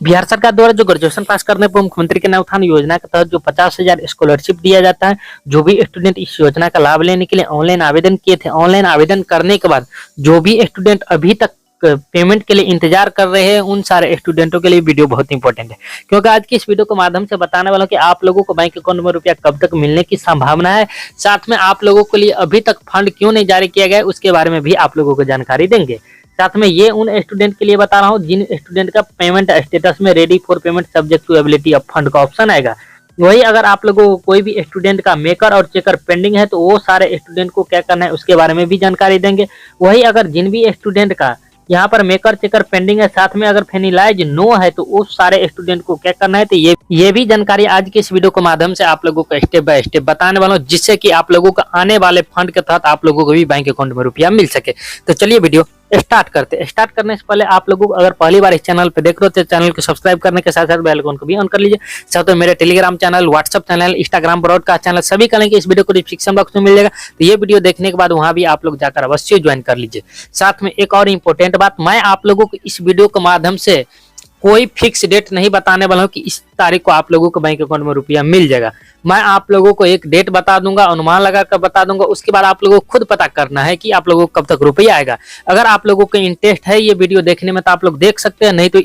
बिहार सरकार द्वारा जो ग्रेजुएशन पास करने पर मुख्यमंत्री के नाम उत्थान योजना के तहत जो 50,000 स्कॉलरशिप दिया जाता है, जो भी स्टूडेंट इस योजना का लाभ लेने के लिए ऑनलाइन आवेदन किए थे, ऑनलाइन आवेदन करने के बाद जो भी स्टूडेंट अभी तक पेमेंट के लिए इंतजार कर रहे हैं, उन सारे स्टूडेंटों के लिए वीडियो बहुत इंपॉर्टेंट है, क्योंकि आज की इस वीडियो के माध्यम से बताने वाला हूं कि आप लोगों को बैंक अकाउंट में रुपया कब तक मिलने की संभावना है, साथ में आप लोगों के लिए अभी तक फंड क्यों नहीं जारी किया गया उसके बारे में भी आप लोगों को जानकारी देंगे। साथ में ये उन स्टूडेंट के लिए बता रहा हूँ जिन स्टूडेंट का पेमेंट स्टेटस में ready for payment subject to ability of fund का ऑप्शन आएगा। वही अगर आप लोगों को कोई भी स्टूडेंट का मेकर और चेकर पेंडिंग है तो वो सारे स्टूडेंट को क्या करना है उसके बारे में भी जानकारी देंगे। वही अगर जिन भी स्टूडेंट का यहाँ पर मेकर चेकर पेंडिंग है, साथ में अगर फेनिलाइज नो है तो उस सारे स्टूडेंट को क्या करना है, तो ये भी जानकारी आज के इस वीडियो के माध्यम से आप लोगों को स्टेप बाय स्टेप बताने वाला हूँ, जिससे कि आप लोगों का आने वाले फंड के तहत आप लोगों को भी बैंक अकाउंट में रुपया मिल सके। तो चलिए वीडियो स्टार्ट करते हैं। स्टार्ट करने से पहले आप लोगों को अगर पहली बार इस चैनल पे देख रहे हो तो चैनल को सब्सक्राइब करने के साथ साथ बेल आइकन को भी ऑन कर लीजिए। साथ में मेरे Telegram channel, WhatsApp channel, Instagram broadcast channel सभी का लिंक इस वीडियो को डिस्क्रिप्शन बॉक्स में मिल जाएगा। तो ये वीडियो देखने के बाद वहां भी आप लोग जाकर अवश्य ज्वाइन कर लीजिए। साथ में एक और इम्पोर्टेंट बात, मैं आप लोगों को इस वीडियो के माध्यम से कोई फिक्स डेट नहीं बताने वाला हूँ कि इस तारीख को आप लोगों को बैंक अकाउंट में रुपया मिल जाएगा। मैं आप लोगों को एक डेट बता दूंगा, अनुमान लगाकर बता दूंगा, उसके बाद आप लोगों को खुद पता करना है कि आप लोगों को कब तक रुपया आएगा। अगर आप लोगों को इंटरेस्ट है ये वीडियो देखने में तो आप लोग देख सकते हैं, नहीं तो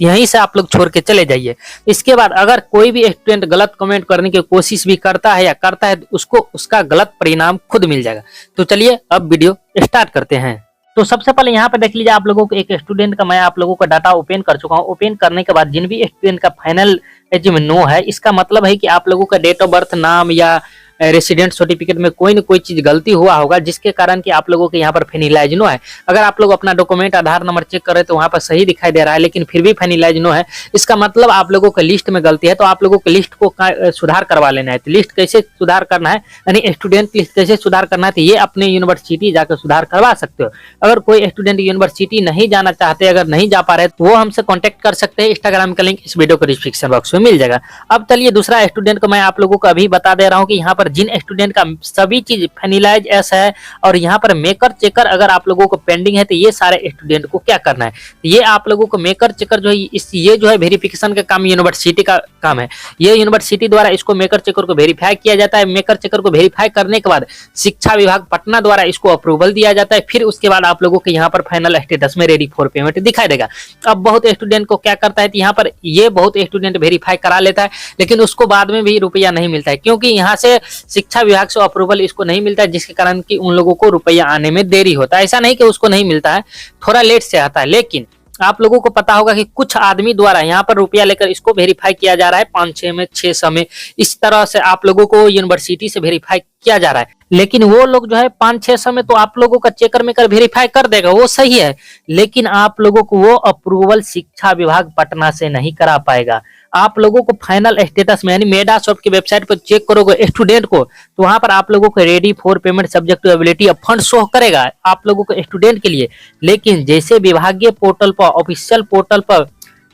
यहीं से आप लोग छोड़ के चले जाइए। इसके बाद अगर कोई भी स्टूडेंट गलत कमेंट करने की कोशिश भी करता है या करता है तो उसको उसका गलत परिणाम खुद मिल जाएगा। तो चलिए अब वीडियो स्टार्ट करते हैं। तो सबसे पहले यहाँ पे देख लीजिए, आप लोगों को एक स्टूडेंट का मैं आप लोगों का डाटा ओपन कर चुका हूँ। ओपन करने के बाद जिन भी स्टूडेंट का फाइनल एज में नो है, इसका मतलब है कि आप लोगों का डेट ऑफ बर्थ, नाम या रेसिडेंट सर्टिफिकेट में कोई न कोई चीज गलती हुआ होगा, जिसके कारण कि आप लोगों के यहाँ पर फेनिलाइज नो है। अगर आप लोग अपना डॉक्यूमेंट, आधार नंबर चेक करें तो वहाँ पर सही दिखाई दे रहा है, लेकिन फिर भी फेनिलाइज नो है, इसका मतलब आप लोगों के लिस्ट में गलती है। तो आप लोगों के लिस्ट को सुधार करवा लेना है। तो लिस्ट कैसे सुधार करना है, यानी स्टूडेंट लिस्ट कैसे सुधार करना है, तो ये अपने यूनिवर्सिटी जाकर सुधार करवा सकते हो। अगर कोई स्टूडेंट यूनिवर्सिटी नहीं जाना चाहते, अगर नहीं जा पा रहे तो वो हमसे कॉन्टेक्ट कर सकते हैं। इंस्टाग्राम का लिंक इस वीडियो को डिस्क्रिप्शन बॉक्स में मिल जाएगा। अब चलिए दूसरा स्टूडेंट को मैं आप लोगों को अभी बता दे रहा हूँ कि यहाँ पर जिन स्टूडेंट का सभी चीज फेनिलाइज एस है और यहाँ पर मेकर चेकर अगर आप लोगों को पेंडिंग है तो ये सारे स्टूडेंट को क्या करना है, ये आप लोगों को मेकर चेकर जो है ये जो है वेरिफिकेशन का काम यूनिवर्सिटी का काम है। ये यूनिवर्सिटी द्वारा इसको मेकर चेकर को वेरीफाई किया जाता है। मेकर चेकर को वेरीफाई करने के बाद शिक्षा विभाग पटना द्वारा इसको अप्रूवल दिया जाता है। फिर उसके बाद आप लोगों को यहाँ पर फाइनल स्टेटस में रेडी फॉर पेमेंट दिखाई देगा। अब बहुत स्टूडेंट को क्या करता है, यहाँ पर ये बहुत स्टूडेंट वेरीफाई करा लेता है, लेकिन उसको बाद में भी रुपया नहीं मिलता है, क्योंकि यहाँ से शिक्षा विभाग से अप्रूवल इसको नहीं मिलता है, जिसके कारण कि उन लोगों को रुपया आने में देरी होता है। ऐसा नहीं कि उसको नहीं मिलता है, थोड़ा लेट से आता है, लेकिन आप लोगों को पता होगा कि कुछ आदमी द्वारा यहाँ पर रुपया लेकर इसको वेरीफाई किया जा रहा है 5-6 में, 600 में, इस तरह से आप लोगों को यूनिवर्सिटी से वेरीफाई किया जा रहा है। लेकिन वो लोग जो है 500-600 में तो आप लोगों का चेकर मेकर वेरीफाई कर देगा, वो सही है, लेकिन आप लोगों को वो अप्रूवल शिक्षा विभाग पटना से नहीं करा पाएगा। आप लोगों को फाइनल स्टेटस में यानी मेडासॉफ्ट की वेबसाइट पर चेक करोगे स्टूडेंट को, तो वहां पर आप लोगों को ready for payment subject to ability of fund show करेगा आप लोगों को स्टूडेंट के लिए। लेकिन जैसे विभागीय पोर्टल पर, ऑफिशियल पोर्टल पर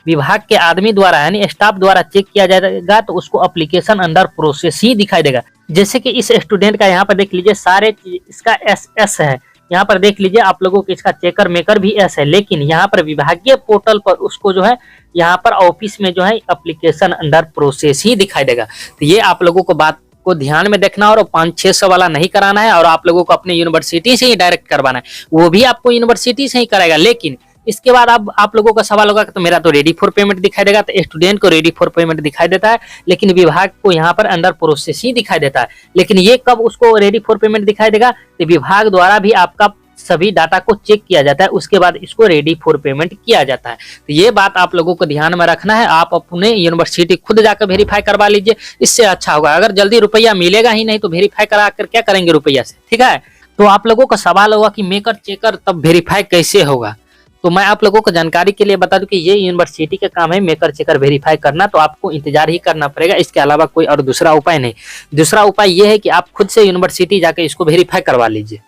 विभाग के आदमी द्वारा यानी स्टाफ द्वारा चेक किया जाएगा तो उसको एप्लीकेशन अंडर प्रोसेस ही दिखाई देगा। जैसे कि इस स्टूडेंट का यहाँ पर देख लीजिए सारे इसका एस है, यहाँ पर देख लीजिए आप लोगों को इसका चेकर मेकर भी एस है, लेकिन यहाँ पर विभागीय पोर्टल पर उसको जो है यहाँ पर ऑफिस में जो है एप्लीकेशन अंडर प्रोसेस ही दिखाई देगा। तो ये आप लोगों को बात को ध्यान में देखना और 500-600 वाला नहीं कराना है, और आप लोगों को अपने यूनिवर्सिटी से ही डायरेक्ट करवाना है, वो भी आपको यूनिवर्सिटी से ही कराएगा। लेकिन इसके बाद अब आप लोगों का सवाल होगा कि तो मेरा तो रेडी फॉर पेमेंट दिखाई देगा, तो स्टूडेंट को रेडी फॉर पेमेंट दिखाई देता है, लेकिन विभाग को यहाँ पर अंडर प्रोसेस ही दिखाई देता है। लेकिन ये कब उसको रेडी फॉर पेमेंट दिखाई देगा, तो विभाग द्वारा भी आपका सभी डाटा को चेक किया जाता है, उसके बाद इसको रेडी फॉर पेमेंट किया जाता है। तो ये बात आप लोगों को ध्यान में रखना है। आप अपने यूनिवर्सिटी खुद जाकर वेरीफाई करवा लीजिए, इससे अच्छा होगा। अगर जल्दी रुपया मिलेगा ही नहीं तो वेरीफाई करा कर क्या करेंगे रुपया से, ठीक है। तो आप लोगों का सवाल होगा कि मेकर चेकर तब वेरीफाई कैसे होगा, तो मैं आप लोगों को जानकारी के लिए बता दूं कि ये यूनिवर्सिटी का काम है मेकर चेकर वेरीफाई करना, तो आपको इंतजार ही करना पड़ेगा, इसके अलावा कोई और दूसरा उपाय नहीं। दूसरा उपाय ये है कि आप खुद से यूनिवर्सिटी जाकर इसको वेरीफाई करवा लीजिए,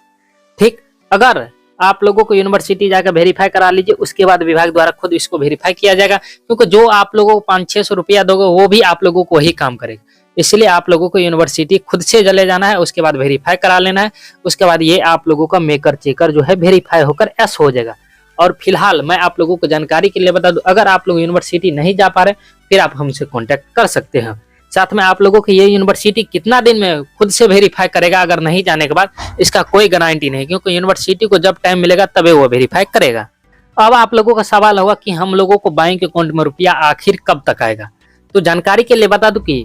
ठीक। अगर आप लोगों को यूनिवर्सिटी जाकर वेरीफाई करा लीजिए, उसके बाद विभाग द्वारा खुद इसको वेरीफाई किया जाएगा, क्योंकि जो आप लोगों को 500-600 रुपया दोगे वो भी आप लोगों को वही काम करेगा। इसलिए आप लोगों को यूनिवर्सिटी खुद से चले जाना है, उसके बाद वेरीफाई करा लेना है, उसके बाद ये आप लोगों का मेकर चेकर जो है वेरीफाई होकर एस हो जाएगा। और फिलहाल मैं आप लोगों को जानकारी के लिए बता दूं, अगर आप लोग यूनिवर्सिटी नहीं जा पा रहे फिर आप हमसे कॉन्टेक्ट कर सकते हैं। साथ में आप लोगों को ये यूनिवर्सिटी कितना दिन में खुद से वेरीफाई करेगा अगर नहीं जाने के बाद, इसका कोई गारंटी नहीं, क्योंकि यूनिवर्सिटी को जब टाइम मिलेगा तभी वो वेरीफाई करेगा। अब आप लोगों का सवाल होगा कि हम लोगों को बैंक अकाउंट में रुपया आखिर कब तक आएगा। तो जानकारी के लिए बता दूं कि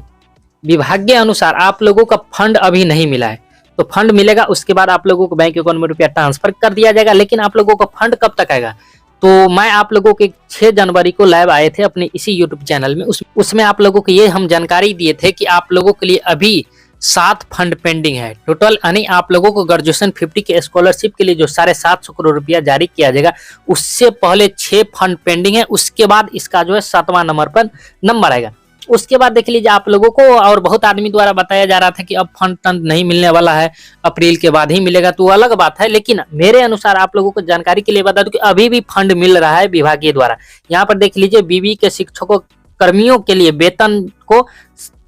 विभाग के अनुसार आप लोगों का फंड अभी नहीं मिला है, तो फंड मिलेगा उसके बाद आप लोगों को बैंक अकाउंट में रुपया ट्रांसफर कर दिया जाएगा। लेकिन आप लोगों का फंड कब तक आएगा, तो मैं आप लोगों के 6 जनवरी को लाइव आए थे अपने इसी यूट्यूब चैनल में, उसमें आप लोगों को ये हम जानकारी दिए थे कि आप लोगों के लिए अभी 7 फंड पेंडिंग है टोटल, यानी आप लोगों को ग्रेजुएशन 50 के स्कॉलरशिप के लिए जो 750 करोड़ रुपया जारी किया जाएगा, उससे पहले 6 फंड पेंडिंग है। उसके बाद इसका जो है 7वां नंबर पर नंबर आएगा। उसके बाद देख लीजिए आप लोगों को, और बहुत आदमी द्वारा बताया जा रहा था कि अब फंड टंड नहीं मिलने वाला है, अप्रैल के बाद ही मिलेगा, तो अलग बात है। लेकिन मेरे अनुसार आप लोगों को जानकारी के लिए बता दूं कि अभी भी फंड मिल रहा है विभागीय द्वारा। यहाँ पर देख लीजिए बीबी के शिक्षकों कर्मियों के लिए वेतन को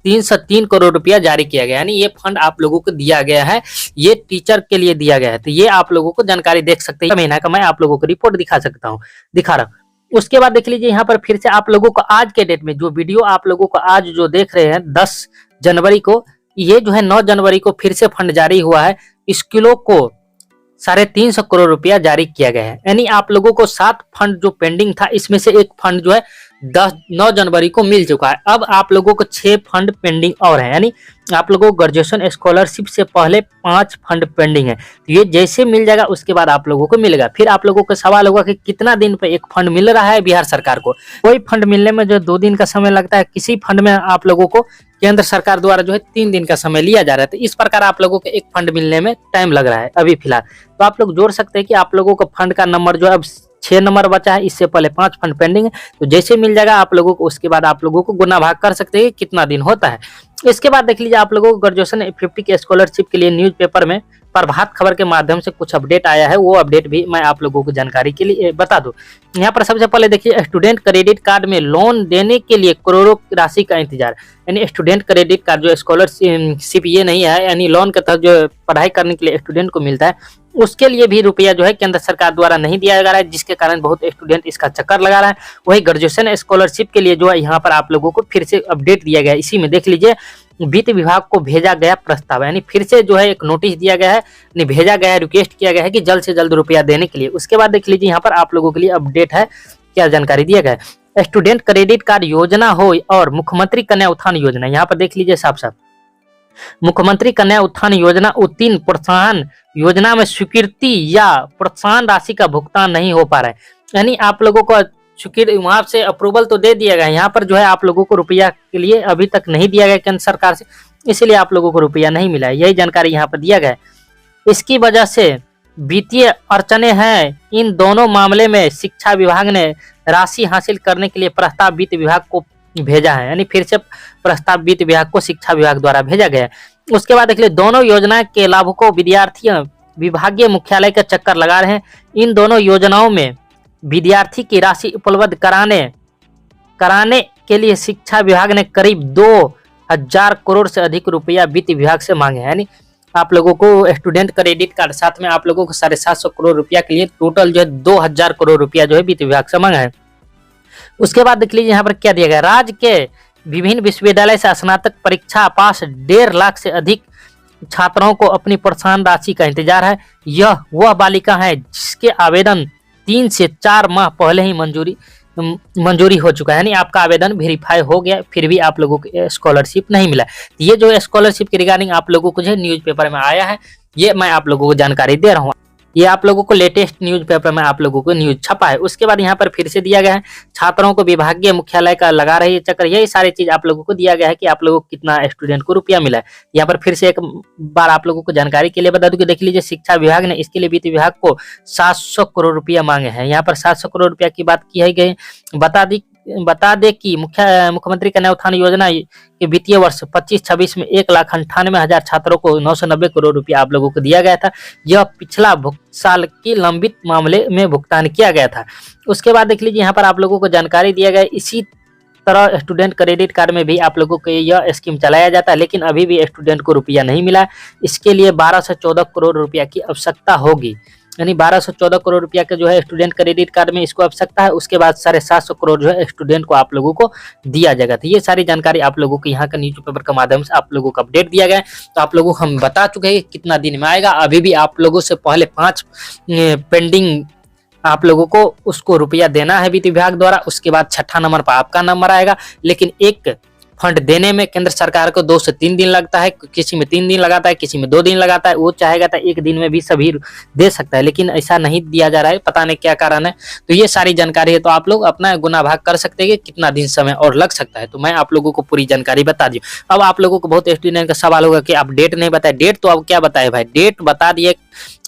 303 करोड़ रुपया जारी किया गया, यानी ये फंड आप लोगों को दिया गया है, ये टीचर के लिए दिया गया है। तो ये आप लोगों को जानकारी देख सकते हैं, महीना का मैं आप लोगों को रिपोर्ट दिखा रहा हूँ। उसके बाद देख लीजिए यहाँ पर फिर से आप लोगों को आज के डेट में जो वीडियो आप लोगों को आज जो देख रहे हैं 10 जनवरी को, ये जो है 9 जनवरी को फिर से फंड जारी हुआ है। स्कूलों को 350 करोड़ रुपया जारी किया गया है, यानी आप लोगों को 7 फंड जो पेंडिंग था इसमें से एक फंड जो है 9 जनवरी को मिल चुका है। अब आप लोगों को 6 फंड पेंडिंग और है, यानी आप लोगों को ग्रेजुएशन स्कॉलरशिप से पहले 5 फंड पेंडिंग है। तो ये जैसे मिल जाएगा उसके बाद आप लोगों को मिलेगा। फिर आप लोगों का सवाल होगा कि कितना दिन पे एक फंड मिल रहा है बिहार सरकार को। कोई फंड मिलने में जो 2 दिन का समय लगता है, किसी फंड में आप लोगों को केंद्र सरकार द्वारा जो है 3 दिन का समय लिया जा रहा है। तो इस प्रकार आप लोगों को एक फंड मिलने में टाइम लग रहा है अभी फिलहाल। तो आप लोग जोड़ सकते हैं कि आप लोगों को फंड का नंबर जो है अब 6 नंबर बचा है, इससे पहले 5 फंड पेंडिंग है। तो जैसे मिल जाएगा आप लोगों को उसके बाद आप लोगों को गुना भाग कर सकते हैं कितना दिन होता है। इसके बाद देख लीजिए आप लोगों को ग्रेजुएशन 50 के स्कॉलरशिप के लिए न्यूज़पेपर में प्रभात खबर के माध्यम से कुछ अपडेट आया है, वो अपडेट भी मैं आप लोगों को जानकारी के लिए बता दूं। यहाँ पर सबसे पहले देखिए स्टूडेंट क्रेडिट कार्ड में लोन देने के लिए करोड़ों राशि का इंतजार, यानी स्टूडेंट क्रेडिट कार्ड जो स्कॉलरशिप ये नहीं है, यानी लोन के तहत जो पढ़ाई करने के लिए स्टूडेंट को मिलता है, उसके लिए भी रुपया जो है केंद्र सरकार द्वारा नहीं दिया जा रहा है, जिसके कारण बहुत स्टूडेंट इसका चक्कर लगा रहा है। वही ग्रेजुएशन स्कॉलरशिप के लिए जो है यहाँ पर आप लोगों को फिर से अपडेट दिया गया है। इसी में देख लीजिए वित्त विभाग को भेजा गया प्रस्ताव, यानी फिर से जो है एक नोटिस दिया गया है, भेजा गया है, रिक्वेस्ट किया गया है कि जल्द से जल्द रुपया देने के लिए। उसके बाद देख लीजिए यहाँ पर आप लोगों के लिए अपडेट है, क्या जानकारी दिया गया है। स्टूडेंट क्रेडिट कार्ड योजना हो और मुख्यमंत्री कन्या उत्थान योजना, यहाँ पर देख लीजिए साफ साफ मुख्यमंत्री कन्या उत्थान योजना उत्तीर्ण प्रोत्साहन योजना में स्वीकृति या प्रोत्साहन राशि का भुगतान नहीं हो पा रहा है, यानी आप लोगों को वहां से अप्रूवल तो दे दिया गया, यहाँ पर जो है आप लोगों को रुपया के लिए अभी तक नहीं दिया गया केंद्र सरकार से, इसलिए आप लोगों को रुपया नहीं मिला है, यही जानकारी यहाँ पर दिया गया है। इसकी वजह से वित्तीय अड़चने हैं। इन दोनों मामले में शिक्षा विभाग ने राशि हासिल करने के लिए प्रस्ताव वित्त विभाग को भेजा है, यानी फिर से प्रस्ताव वित्त विभाग को शिक्षा विभाग द्वारा भेजा गया है। उसके बाद देख लीजिए दोनों योजना के लाभुकों विद्यार्थियों विभागीय मुख्यालय का चक्कर लगा रहे हैं। इन दोनों योजनाओं में विद्यार्थी की राशि उपलब्ध कराने के लिए शिक्षा विभाग ने करीब 2000 करोड़ से अधिक रुपया वित्त विभाग से मांगे, यानी आप लोगों को स्टूडेंट क्रेडिट कार्ड साथ में आप लोगों को 750 करोड़ रुपया के लिए टोटल जो है 2000 करोड़ रुपया जो है वित्त विभाग से मांगा है। उसके बाद देख लीजिए यहाँ पर क्या दिया गया, राज्य के विभिन्न विश्वविद्यालय से स्नातक परीक्षा पास 1.5 लाख से अधिक छात्रों को अपनी प्रोत्साहन राशि का इंतजार है। यह वह बालिका है जिसके आवेदन 3 से 4 माह पहले ही मंजूरी हो चुका है, यानी आपका आवेदन वेरीफाई हो गया, फिर भी आप लोगों को स्कॉलरशिप नहीं मिला। ये जो स्कॉलरशिप के रिगार्डिंग आप लोगों को जो न्यूज़पेपर में आया है, ये मैं आप लोगों को जानकारी दे रहा हूँ। ये आप लोगों को लेटेस्ट न्यूज़पेपर में आप लोगों को न्यूज छपा है। उसके बाद यहाँ पर फिर से दिया गया है छात्रों को विभागीय मुख्यालय का लगा रही है चक्कर, यही सारी चीज आप लोगों को दिया गया है कि आप लोगों को कितना स्टूडेंट को रुपया मिला है। यहाँ पर फिर से एक बार आप लोगों को जानकारी के लिए बता दूं कि देख लीजिए शिक्षा विभाग ने इसके लिए वित्त विभाग को 700 करोड़ रुपया मांगे हैं। यहाँ पर 700 करोड़ रुपया की बात की है गई। बता दे कि मुख्यमंत्री कन्या उत्थान योजना के वित्तीय वर्ष 25-26 में 1,98,000 छात्रों को 990 करोड़ रुपया आप लोगों को दिया गया था। यह पिछला साल की लंबित मामले में भुगतान किया गया था। उसके बाद देख लीजिए यहाँ पर आप लोगों को जानकारी दिया गया। इसी तरह स्टूडेंट क्रेडिट कार्ड में भी आप लोगों को यह स्कीम चलाया जाता है, लेकिन अभी भी स्टूडेंट को रुपया नहीं मिला। इसके लिए 12 से 14 करोड़ रुपया की आवश्यकता होगी। यानी 1214 करोड़ रुपया का जो है स्टूडेंट क्रेडिट कार्ड में इसको आवश्यकता है। उसके बाद 750 करोड़ जो है स्टूडेंट को आप लोगों को दिया जाएगा। तो ये सारी जानकारी आप लोगों को यहाँ का न्यूज़पेपर के माध्यम से आप लोगों को अपडेट दिया गया है। तो आप लोगों को हम बता चुके हैं कितना दिन में आएगा। अभी भी आप लोगों से पहले 5 पेंडिंग आप लोगों को उसको रुपया देना है वित्त विभाग द्वारा। उसके बाद 6ठा नंबर पर आपका नंबर आएगा। लेकिन एक फंड देने में केंद्र सरकार को 2 से 3 दिन लगता है, किसी में 3 दिन लगाता है, किसी में 2 दिन लगाता है। वो चाहेगा तो एक दिन में भी सभी दे सकता है, लेकिन ऐसा नहीं दिया जा रहा है, पता नहीं क्या कारण है। तो ये सारी जानकारी है, तो आप लोग अपना गुना भाग कर सकते हैं कि कितना दिन समय और लग सकता है। तो मैं आप लोगों को पूरी जानकारी बता दी। अब आप लोगों को बहुत स्टूडेंट का सवाल होगा कि आप डेट नहीं बताए। डेट तो अब क्या बताए भाई, डेट बता दिए,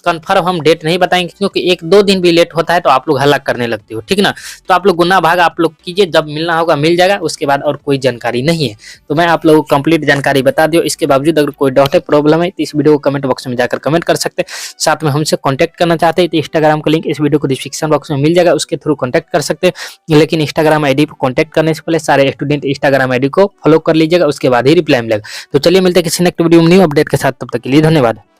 कन्फर्म हम डेट नहीं बताएंगे, क्योंकि 1-2 दिन भी लेट होता है तो आप लोग हल्ला करने लगते हो, ठीक ना। तो आप लोग गुना भाग आप लोग कीजिए, जब मिलना होगा मिल जाएगा, उसके बाद और कोई जानकारी नहीं है। तो मैं आप लोगों को कंप्लीट जानकारी बता दियो। इसके बावजूद अगर कोई डाउट है, प्रॉब्लम है, तो इस वीडियो को कमेंट बॉक्स में जाकर कमेंट कर सकते हैं। साथ में हमसे कॉन्टैक्ट करना चाहते हैं तो इंस्टाग्राम का लिंक इस वीडियो को डिस्क्रिप्शन बॉक्स में मिल जाएगा, उसके थ्रू कॉन्टैक्ट कर सकते हैं। लेकिन इंस्टाग्राम आईडी पर कॉन्टैक्ट करने से पहले सारे स्टूडेंट इंस्टाग्राम आईडी को फॉलो कर लीजिएगा, उसके बाद ही रिप्लाई मिलेगा। तो चलिए मिलते हैं किसी नेक्स्ट वीडियो में न्यू अपडेट के साथ, तब तक के लिए धन्यवाद।